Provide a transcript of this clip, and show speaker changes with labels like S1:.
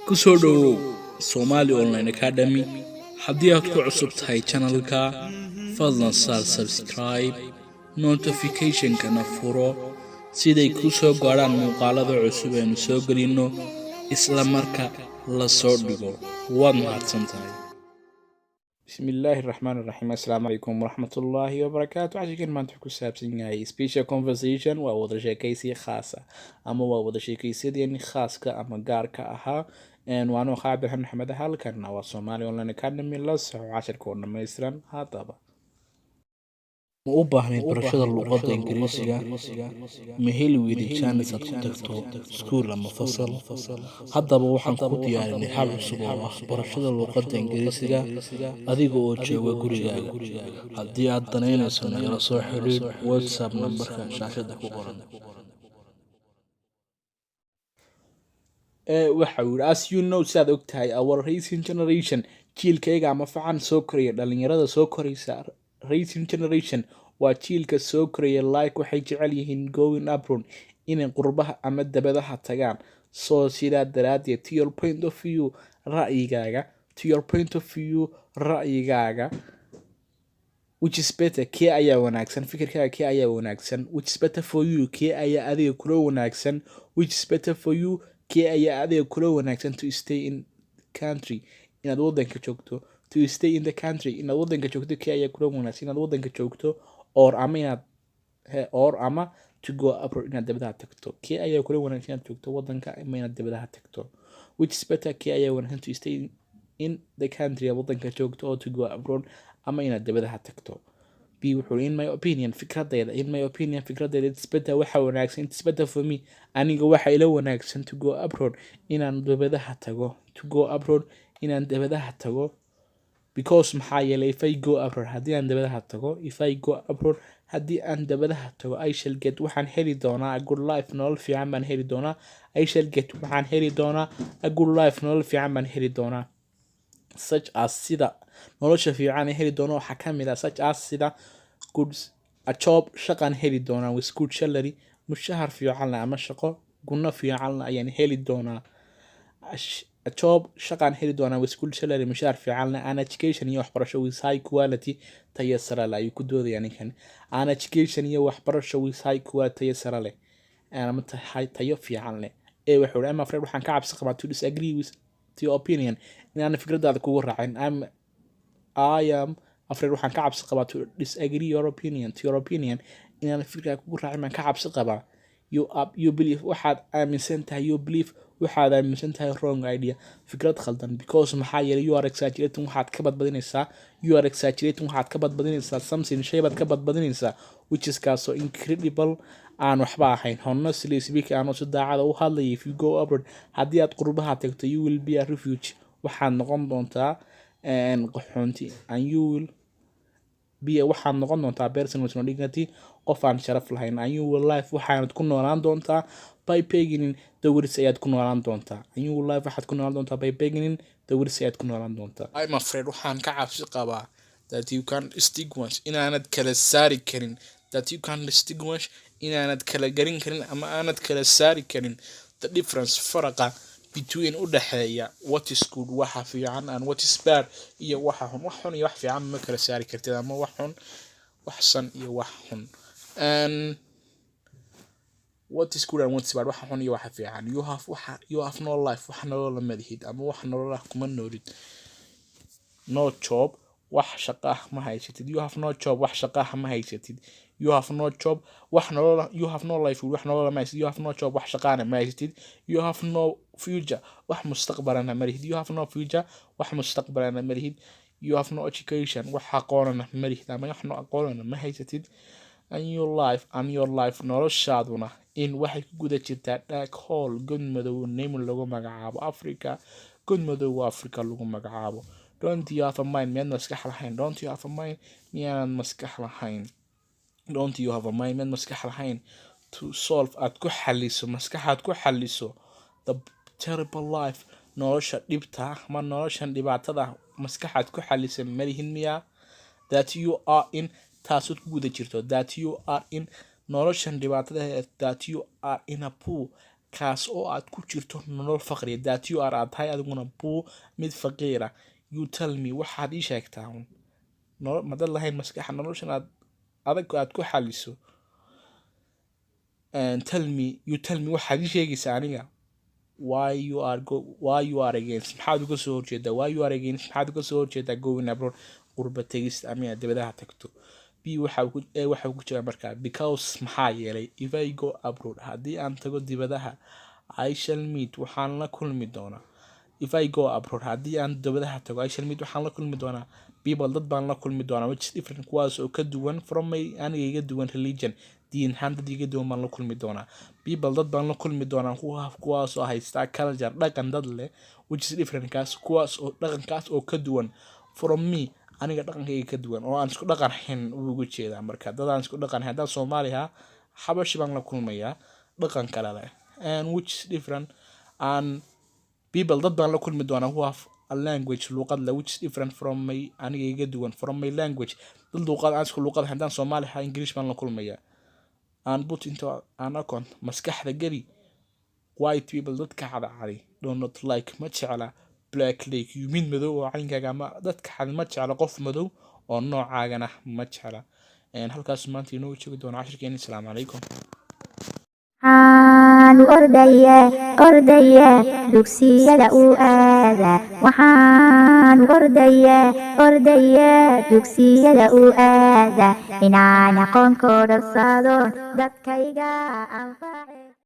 S1: kusoo dhawow Somali Online Academy haddii aad ku cusub tahay channelka fadlan saar subscribe notification-kana furo siday ku soo gaaraan muuqaalada cusub ee soo gelino isla marka la soo dhigo waad mahadsantahay
S2: بسم الله الرحمن الرحيم السلام عليكم ورحمة الله وبركاته عشان ما تحكوا سابسين هاي special conversation ووداشيكايسي خاصة أما ووداشيكايسي يعني خاص أما جارك أها وأنا خابر محمد هالكن أو الصومالي أونلاين أكاديمي لص عشر كورنا ميسرا هطبا
S1: ma u baahnayd barashada luqadda Ingiriisiga ma heli weyday chance aad ku tagto iskuul ama fasal haddaba waxaan ku diyaarinay hab cusub oo ah barashada luqadda Ingiriisiga adiga oo jooga gurigaaga haddii aad danaynayso nagala soo xiriir WhatsApp numberka shaashada ku qoran
S2: waxa uu as you know saad ogtahay our racing generation jiilkayga ama facan soo koraya dhalinyarada soo koraysa racing generation waa jiilka soo koraya like waxay jecel yihiin going abroad inay qurbaha ama dabadaha tagaan soo sidaa daraadeed to your point of view ra'yigaaga which is better kee ayaa wanaagsan fikirkaaga kee ayaa wanaagsan which is better for you kee ayaa adiga kula wanaagsan which is better for you kee ayaa adiga kula wanaagsan to stay in country inaad wadanka joogto to stay in the country inaad wadanka joogto kee ayaa kula wanaagsan inaad wadanka joogto or ama to go abroad inaad dabadaha tagto kee ayaa kula wanaagsan inaad joogto wadanka ama inaad dabadaha tagto which is better kee ayaa wanaagsan to stay in the country wadanka joogto or to go abroad ama inaad dabadaha tagto b wuxuu in my opinion fikradayda it's better waxa wanaagsan it's better for me aniga waxa ila wanaagsan to go abroad inaan dabadaha tago because maxaa yeelay if I go abroad haddii aan dabadaha tago I shall get waxaan heli doonaa a good life nolol fiican baan heli doonaa waxaan heli doonaa a good life nolol fiican baan heli doonaa such as sida nolosha fiican ee heli doona waxaa ka mid ah such as sida good a job shaqan heli doonaa with good salary mushahar fiican ama shaqo guna fiican ayaan heli doonaa a job shaqan heli doonaa with good salary mushahar fiican an education iyo waxbarasho with high quality tayo sare leh ayuu ku doodaya ninkan an education iyo waxbarasho with high quality tayo sare leh ama tayo fiican leh wuxuu ama afraid waxaan ka cabsi qabaa to disagree with your opinion inaan fikradaada kugu raacin I am afraid waxaan ka cabsi qabaa to disagree your opinion inaan fikradaada kugu raacin baan ka cabsi qabaa you believe waxaad aaminsan tahay wrong idea fikrad khaldan because maxaa yeelay you are exaggerating waxaad ka badbadinaysaa something shay baad ka badbadinaysaa which is kaasoo incredible aan waxba ahayn honestly speaking aan si daacada u hadlaya if you go abroad haddii aad qurbaha tagto you will be a refuge waxaad noqon doontaa qaxoonti and you will be waxaad noqon doontaa person with no dignity qof aan sharaf lahayn and you will life waxaad ku noolaan doontaa by begging the words ayaad ku noolaan doontaa and you will life waxaad ku noolaan doontaa by begging the words ayaad ku noolaan doontaa I'm afraid waxaan ka cabsi qabaa that you can distinguish inaanad kala saari karin inaanad kala garin karin ama aanad kala saari karin the difference faraqa between u dhaxeeya what is good waxa fiican and what is bad iyo waxa xun wax xun iyo wax fiican ma kala saari kartid ama wax xun wax san iyo wax xun and what is good and what is bad waxa xun iyo waxa fiican you have no life wax nolol la madihid ama wax nolol kuma noolid no job wax shaqo ma haysatid you have no job wax shaqo ma haysatid you have no job wax nolol you have no life wax nolol ma haysatid you have no job wax shaqo ma haysatid you have no future wax mustaqbalana ma lihid you have no future wax mustaqbalana ma lihid you have no education wax aqoonana ma lihid ama wax aqoonana ma haysatid and your life noloshaaduna in waxay ku guda jirtaa dark hole godmadow name lagu magacaabo Africa godmadow Africa lagu magacaabo don't you have a mind miyaan maskax lahayn to solve aad ku xaliso the terrible life nolosha dhibta ama noloshan dhibaatada maskaxaad ku xalisan malihin miya that you are in taasoo ku guda jirto that you are in noloshan dhibaatada that you are in a pool kaas oo aad ku jirto nolol faqri that you are aad tahay adiguna buu mid faqiira you tell me waxaad ii sheegtaa nolol madad lahayn maskaxa noloshan adag aad ku xaliso and tell me waxaad ii sheegaysaa aniga why you are against maxaad uga soo horjeedaa why you are against maxaad uga soo horjeedaa going abroad qurba tegista ama dibadaha tagto b waxa ku jira markaa because maxaa yeelay if I go abroad haddii aan tago dibadaha I shall meet waxaan la kulmi doonaa if I go abroad haddii aan dibadaha tago I shall meet waxaan la kulmi doonaa people dad baan la kulmi doonaa which is different kuwaas oo ka duwan from my aniga iga duwan religion diin ahaan dad iga duwan baan la kulmi doonaa people dad baan la kulmi doonaa kuwaas oo haystaa culture dhaqan dad leh which is different kuwaas oo dhaqankaas oo ka duwan from me aniga dhaqankayga ka duwan oo aan isku dhaqan ahayn ugu jeedaa marka dad aan isku dhaqan ahayn dad Soomaali ah xabashi baan la kulmayaa dhaqan kale leh and which is different and people dad baan la kulmi doonaa who have a language luqad leh which is different from my aniga iga duwan from my language dad luqad aan isku luqad ahayn dad Soomaali ah English baan la kulmayaa and put into an account maskaxda geli white people dadka cadcadi do not like ma jecla black lake you mean madow oo caynkaaga ama dadka xad ma jecla qof madow oo noocaagana ma jecla halkaas maanta inoo joogi doona cashirkeena assalaamu calaykum
S3: ordaya dugsiyada uu aada waxaan ordaya dugsiyada uu aada inaan aqoon kooda sado dadkayga anface